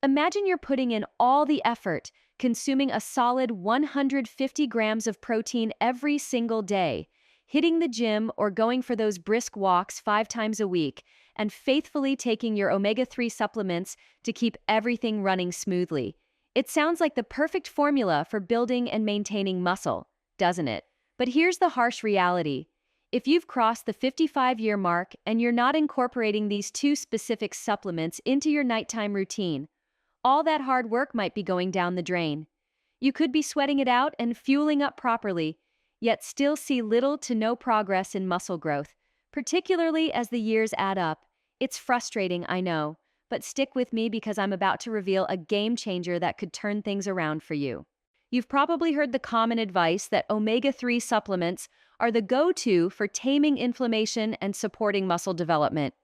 Imagine you're putting in all the effort, consuming a solid 150 grams of protein every single day, hitting the gym or going for those brisk walks 5 times a week, and faithfully taking your omega-3 supplements to keep everything running smoothly. It sounds like the perfect formula for building and maintaining muscle, doesn't it? But here's the harsh reality. If you've crossed the 55-year mark and you're not incorporating these two specific supplements into your nighttime routine, all that hard work might be going down the drain. You could be sweating it out and fueling up properly, yet still see little to no progress in muscle growth, particularly as the years add up. It's frustrating, I know, but stick with me because I'm about to reveal a game changer that could turn things around for you. You've probably heard the common advice that omega-3 supplements are the go-to for taming inflammation and supporting muscle development.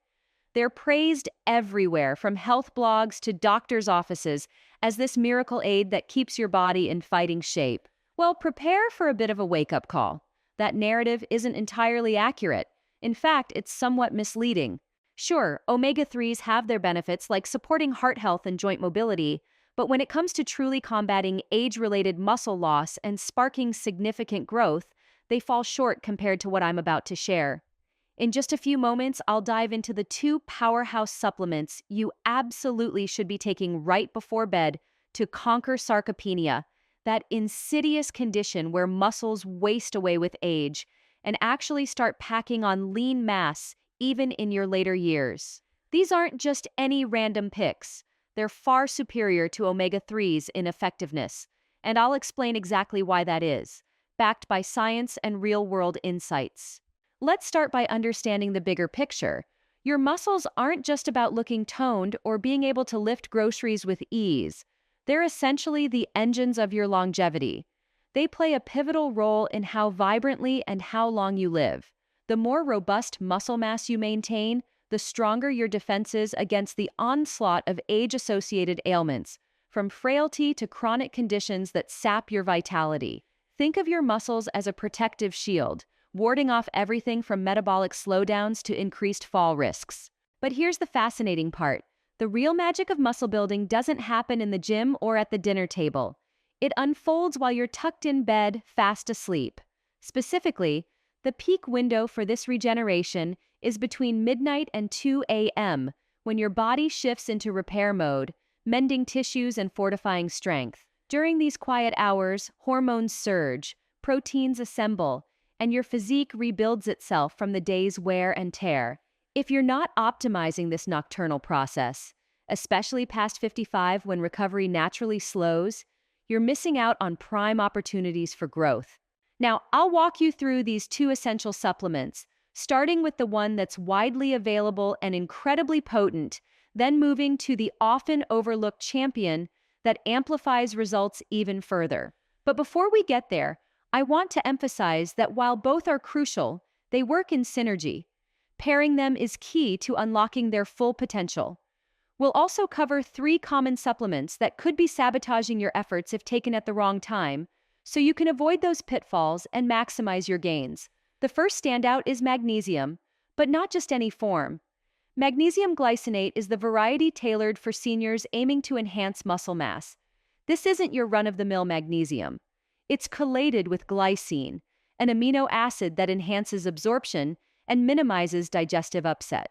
They're praised everywhere, from health blogs to doctors' offices, as this miracle aid that keeps your body in fighting shape. Well, prepare for a bit of a wake-up call. That narrative isn't entirely accurate. In fact, it's somewhat misleading. Sure, omega-3s have their benefits like supporting heart health and joint mobility, but when it comes to truly combating age-related muscle loss and sparking significant growth, they fall short compared to what I'm about to share. In just a few moments, I'll dive into the two powerhouse supplements you absolutely should be taking right before bed to conquer sarcopenia, that insidious condition where muscles waste away with age, and actually start packing on lean mass even in your later years. These aren't just any random picks. They're far superior to omega-3s in effectiveness, and I'll explain exactly why that is, backed by science and real-world insights. Let's start by understanding the bigger picture. Your muscles aren't just about looking toned or being able to lift groceries with ease. They're essentially the engines of your longevity. They play a pivotal role in how vibrantly and how long you live. The more robust muscle mass you maintain, the stronger your defenses against the onslaught of age-associated ailments, from frailty to chronic conditions that sap your vitality. Think of your muscles as a protective shield, warding off everything from metabolic slowdowns to increased fall risks. But here's the fascinating part. The real magic of muscle building doesn't happen in the gym or at the dinner table. It unfolds while you're tucked in bed, fast asleep. Specifically, the peak window for this regeneration is between midnight and 2 a.m., when your body shifts into repair mode, mending tissues and fortifying strength. During these quiet hours, hormones surge, proteins assemble, and your physique rebuilds itself from the day's wear and tear. If you're not optimizing this nocturnal process, especially past 55 when recovery naturally slows, you're missing out on prime opportunities for growth. Now, I'll walk you through these two essential supplements, starting with the one that's widely available and incredibly potent, then moving to the often overlooked champion that amplifies results even further. But before we get there, I want to emphasize that while both are crucial, they work in synergy. Pairing them is key to unlocking their full potential. We'll also cover 3 common supplements that could be sabotaging your efforts if taken at the wrong time, so you can avoid those pitfalls and maximize your gains. The first standout is magnesium, but not just any form. Magnesium glycinate is the variety tailored for seniors aiming to enhance muscle mass. This isn't your run-of-the-mill magnesium. It's chelated with glycine, an amino acid that enhances absorption and minimizes digestive upset,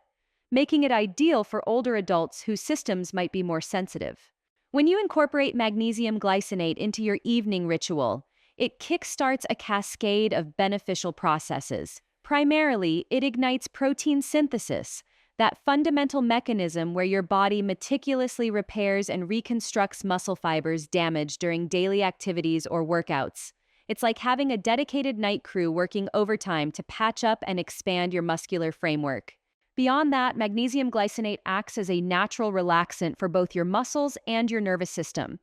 making it ideal for older adults whose systems might be more sensitive. When you incorporate magnesium glycinate into your evening ritual, it kickstarts a cascade of beneficial processes. Primarily, it ignites protein synthesis, that fundamental mechanism where your body meticulously repairs and reconstructs muscle fibers damaged during daily activities or workouts. It's like having a dedicated night crew working overtime to patch up and expand your muscular framework. Beyond that, magnesium glycinate acts as a natural relaxant for both your muscles and your nervous system.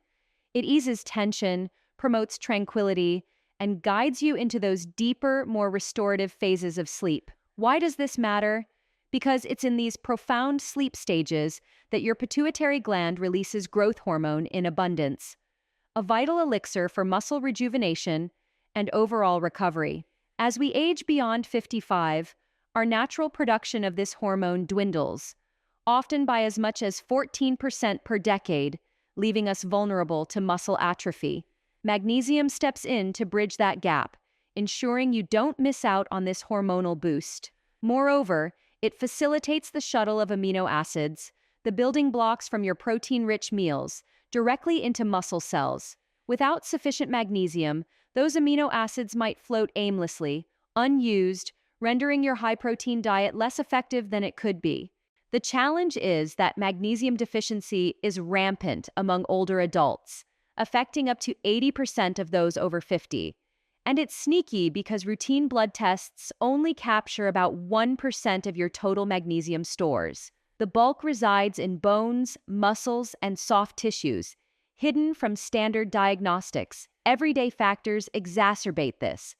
It eases tension, promotes tranquility, and guides you into those deeper, more restorative phases of sleep. Why does this matter? Because it's in these profound sleep stages that your pituitary gland releases growth hormone in abundance, a vital elixir for muscle rejuvenation and overall recovery. As we age beyond 55, our natural production of this hormone dwindles, often by as much as 14% per decade, leaving us vulnerable to muscle atrophy. Magnesium steps in to bridge that gap, ensuring you don't miss out on this hormonal boost. Moreover, it facilitates the shuttle of amino acids, the building blocks from your protein-rich meals, directly into muscle cells. Without sufficient magnesium, those amino acids might float aimlessly, unused, rendering your high-protein diet less effective than it could be. The challenge is that magnesium deficiency is rampant among older adults, affecting up to 80% of those over 50. And it's sneaky because routine blood tests only capture about 1% of your total magnesium stores. The bulk resides in bones, muscles, and soft tissues, hidden from standard diagnostics. Everyday factors exacerbate this.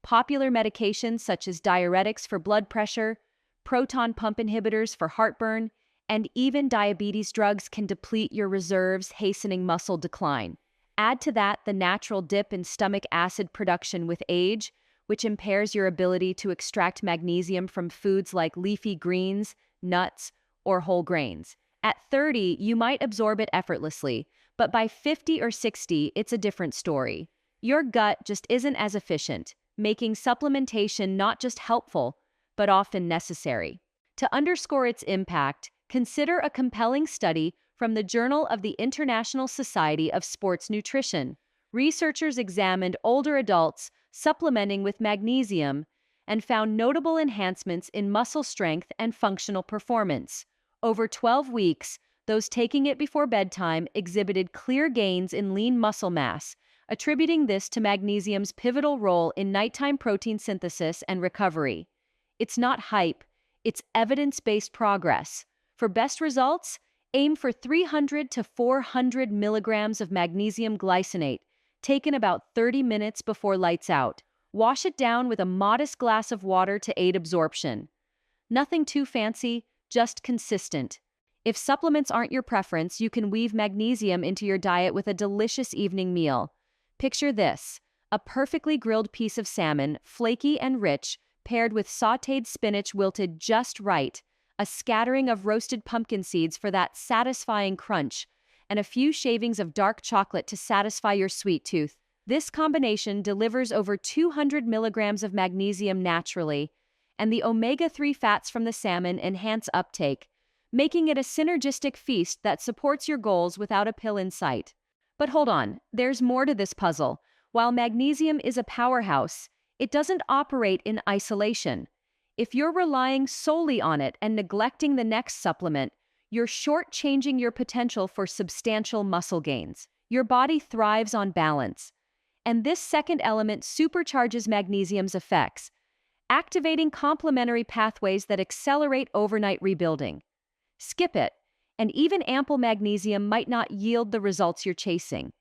Popular medications such as diuretics for blood pressure, proton pump inhibitors for heartburn, and even diabetes drugs can deplete your reserves, hastening muscle decline. Add to that the natural dip in stomach acid production with age, which impairs your ability to extract magnesium from foods like leafy greens, nuts, or whole grains. At 30, you might absorb it effortlessly, but by 50 or 60, it's a different story. Your gut just isn't as efficient, making supplementation not just helpful, but often necessary. To underscore its impact, consider a compelling study from the Journal of the International Society of Sports Nutrition. Researchers examined older adults supplementing with magnesium and found notable enhancements in muscle strength and functional performance. Over 12 weeks, those taking it before bedtime exhibited clear gains in lean muscle mass, attributing this to magnesium's pivotal role in nighttime protein synthesis and recovery. It's not hype, it's evidence-based progress. For best results, aim for 300 to 400 milligrams of magnesium glycinate, taken about 30 minutes before lights out. Wash it down with a modest glass of water to aid absorption. Nothing too fancy, just consistent. If supplements aren't your preference, you can weave magnesium into your diet with a delicious evening meal. Picture this: a perfectly grilled piece of salmon, flaky and rich, paired with sautéed spinach wilted just right, a scattering of roasted pumpkin seeds for that satisfying crunch, and a few shavings of dark chocolate to satisfy your sweet tooth. This combination delivers over 200 milligrams of magnesium naturally, and the omega-3 fats from the salmon enhance uptake, making it a synergistic feast that supports your goals without a pill in sight. But hold on, there's more to this puzzle. While magnesium is a powerhouse, it doesn't operate in isolation. If you're relying solely on it and neglecting the next supplement, you're shortchanging your potential for substantial muscle gains. Your body thrives on balance, and this second element supercharges magnesium's effects, activating complementary pathways that accelerate overnight rebuilding. Skip it, and even ample magnesium might not yield the results you're chasing.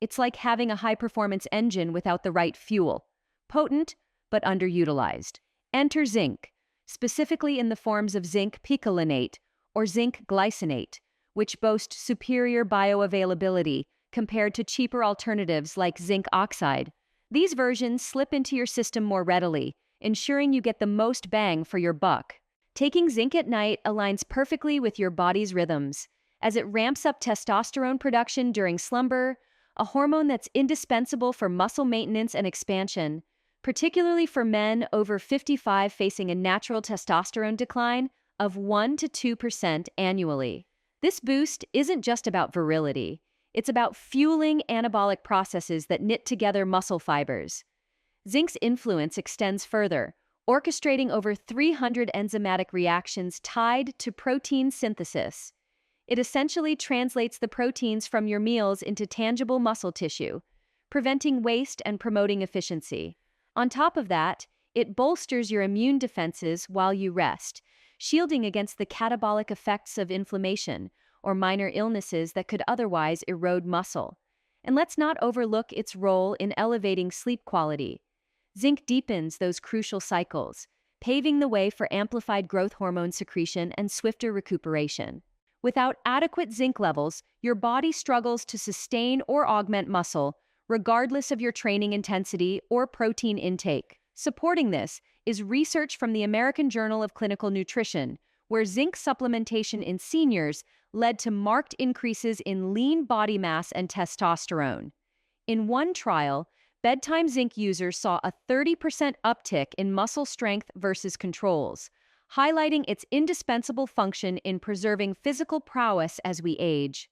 It's like having a high-performance engine without the right fuel. Potent, but underutilized. Enter zinc, specifically in the forms of zinc picolinate or zinc glycinate, which boast superior bioavailability compared to cheaper alternatives like zinc oxide. These versions slip into your system more readily, ensuring you get the most bang for your buck. Taking zinc at night aligns perfectly with your body's rhythms, as it ramps up testosterone production during slumber, a hormone that's indispensable for muscle maintenance and expansion, particularly for men over 55 facing a natural testosterone decline of 1 to 2% annually. This boost isn't just about virility, it's about fueling anabolic processes that knit together muscle fibers. Zinc's influence extends further, orchestrating over 300 enzymatic reactions tied to protein synthesis. It essentially translates the proteins from your meals into tangible muscle tissue, preventing waste and promoting efficiency. On top of that, it bolsters your immune defenses while you rest, shielding against the catabolic effects of inflammation or minor illnesses that could otherwise erode muscle. And let's not overlook its role in elevating sleep quality. Zinc deepens those crucial cycles, paving the way for amplified growth hormone secretion and swifter recuperation. Without adequate zinc levels, your body struggles to sustain or augment muscle, regardless of your training intensity or protein intake. Supporting this is research from the American Journal of Clinical Nutrition, where zinc supplementation in seniors led to marked increases in lean body mass and testosterone. In one trial, bedtime zinc users saw a 30% uptick in muscle strength versus controls, highlighting its indispensable function in preserving physical prowess as we age.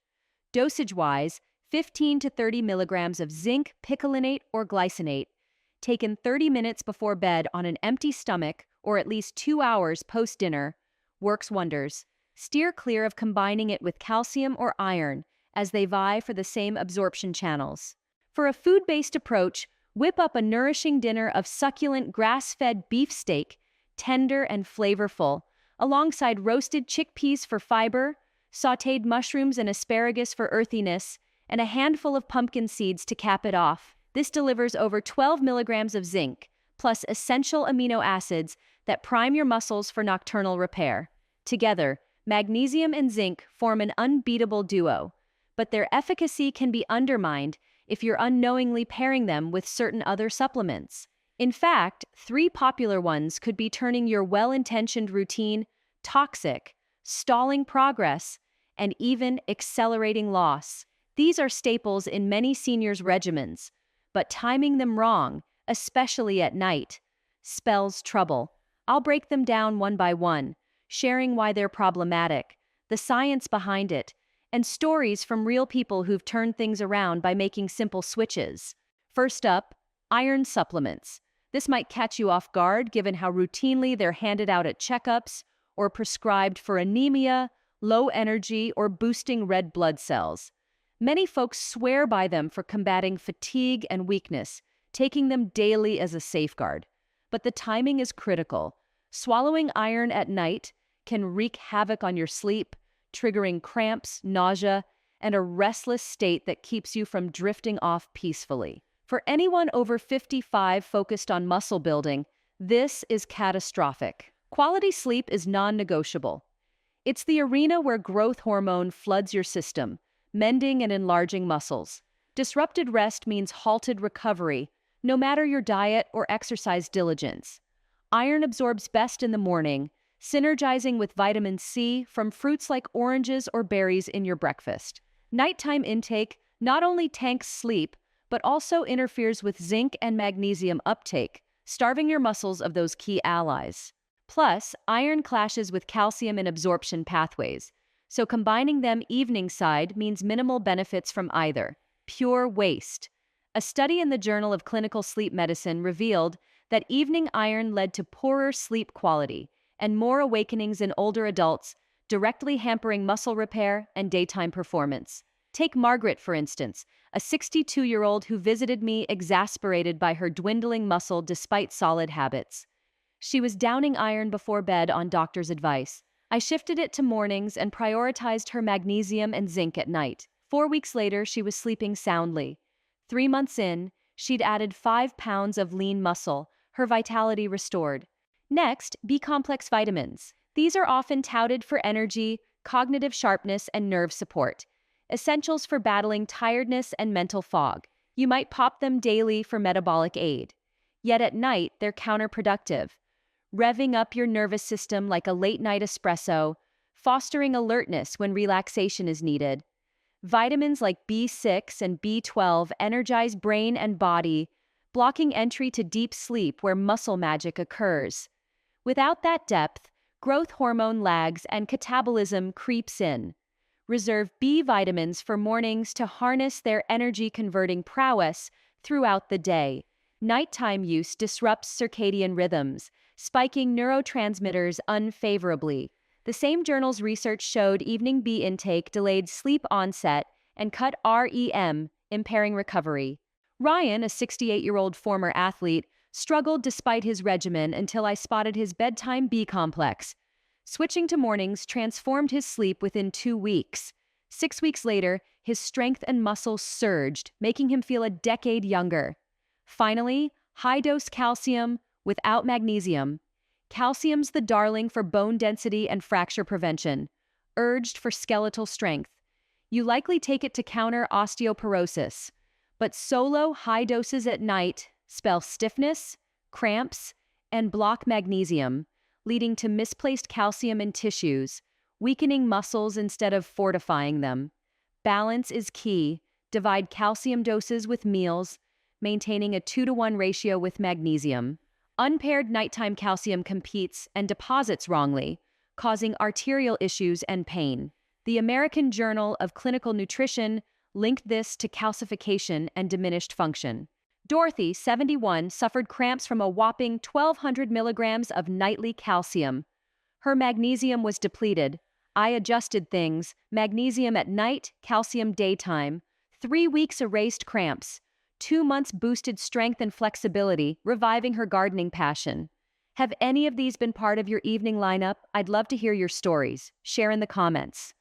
Dosage-wise, 15 to 30 milligrams of zinc picolinate or glycinate, taken 30 minutes before bed on an empty stomach or at least 2 hours post-dinner, works wonders. Steer clear of combining it with calcium or iron, as they vie for the same absorption channels. For a food-based approach, whip up a nourishing dinner of succulent grass-fed beef steak, tender and flavorful, alongside roasted chickpeas for fiber, sautéed mushrooms and asparagus for earthiness, and a handful of pumpkin seeds to cap it off. This delivers over 12 milligrams of zinc, plus essential amino acids that prime your muscles for nocturnal repair. Together, magnesium and zinc form an unbeatable duo, but their efficacy can be undermined if you're unknowingly pairing them with certain other supplements. In fact, 3 popular ones could be turning your well-intentioned routine toxic, stalling progress, and even accelerating loss. These are staples in many seniors' regimens, but timing them wrong, especially at night, spells trouble. I'll break them down one by one, sharing why they're problematic, the science behind it, and stories from real people who've turned things around by making simple switches. First up, iron supplements. This might catch you off guard given how routinely they're handed out at checkups or prescribed for anemia, low energy, or boosting red blood cells. Many folks swear by them for combating fatigue and weakness, taking them daily as a safeguard. But the timing is critical. Swallowing iron at night can wreak havoc on your sleep, triggering cramps, nausea, and a restless state that keeps you from drifting off peacefully. For anyone over 55 focused on muscle building, this is catastrophic. Quality sleep is non-negotiable. It's the arena where growth hormone floods your system, mending and enlarging muscles. Disrupted rest means halted recovery, no matter your diet or exercise diligence. Iron absorbs best in the morning, synergizing with vitamin C from fruits like oranges or berries in your breakfast. Nighttime intake not only tanks sleep, but also interferes with zinc and magnesium uptake, starving your muscles of those key allies. Plus, iron clashes with calcium in absorption pathways, so combining them evening side means minimal benefits from either. Pure waste. A study in the Journal of Clinical Sleep Medicine revealed that evening iron led to poorer sleep quality and more awakenings in older adults, directly hampering muscle repair and daytime performance. Take Margaret, for instance, a 62-year-old who visited me exasperated by her dwindling muscle despite solid habits. She was downing iron before bed on doctor's advice. I shifted it to mornings and prioritized her magnesium and zinc at night. 4 weeks later, she was sleeping soundly. 3 months in, she'd added 5 pounds of lean muscle, her vitality restored. Next, B-complex vitamins. These are often touted for energy, cognitive sharpness, and nerve support, essentials for battling tiredness and mental fog. You might pop them daily for metabolic aid. Yet at night, they're counterproductive, revving up your nervous system like a late-night espresso, fostering alertness when relaxation is needed. Vitamins like B6 and B12 energize brain and body, blocking entry to deep sleep where muscle magic occurs. Without that depth, growth hormone lags and catabolism creeps in. Reserve B vitamins for mornings to harness their energy-converting prowess throughout the day. Nighttime use disrupts circadian rhythms, spiking neurotransmitters unfavorably. The same journal's research showed evening B intake delayed sleep onset and cut REM, impairing recovery. Ryan, a 68-year-old former athlete, struggled despite his regimen until I spotted his bedtime B complex. Switching to mornings transformed his sleep within 2 weeks. 6 weeks later, his strength and muscle surged, making him feel a decade younger. Finally, high-dose calcium without magnesium. Calcium's the darling for bone density and fracture prevention, urged for skeletal strength. You likely take it to counter osteoporosis, but solo high doses at night spell stiffness, cramps, and block magnesium, leading to misplaced calcium in tissues, weakening muscles instead of fortifying them. Balance is key. Divide calcium doses with meals, maintaining a 2-to-1 ratio with magnesium. Unpaired nighttime calcium competes and deposits wrongly, causing arterial issues and pain. The American Journal of Clinical Nutrition linked this to calcification and diminished function. Dorothy, 71, suffered cramps from a whopping 1,200 milligrams of nightly calcium. Her magnesium was depleted. I adjusted things, magnesium at night, calcium daytime. 3 weeks erased cramps. 2 months boosted strength and flexibility, reviving her gardening passion. Have any of these been part of your evening lineup? I'd love to hear your stories. Share in the comments.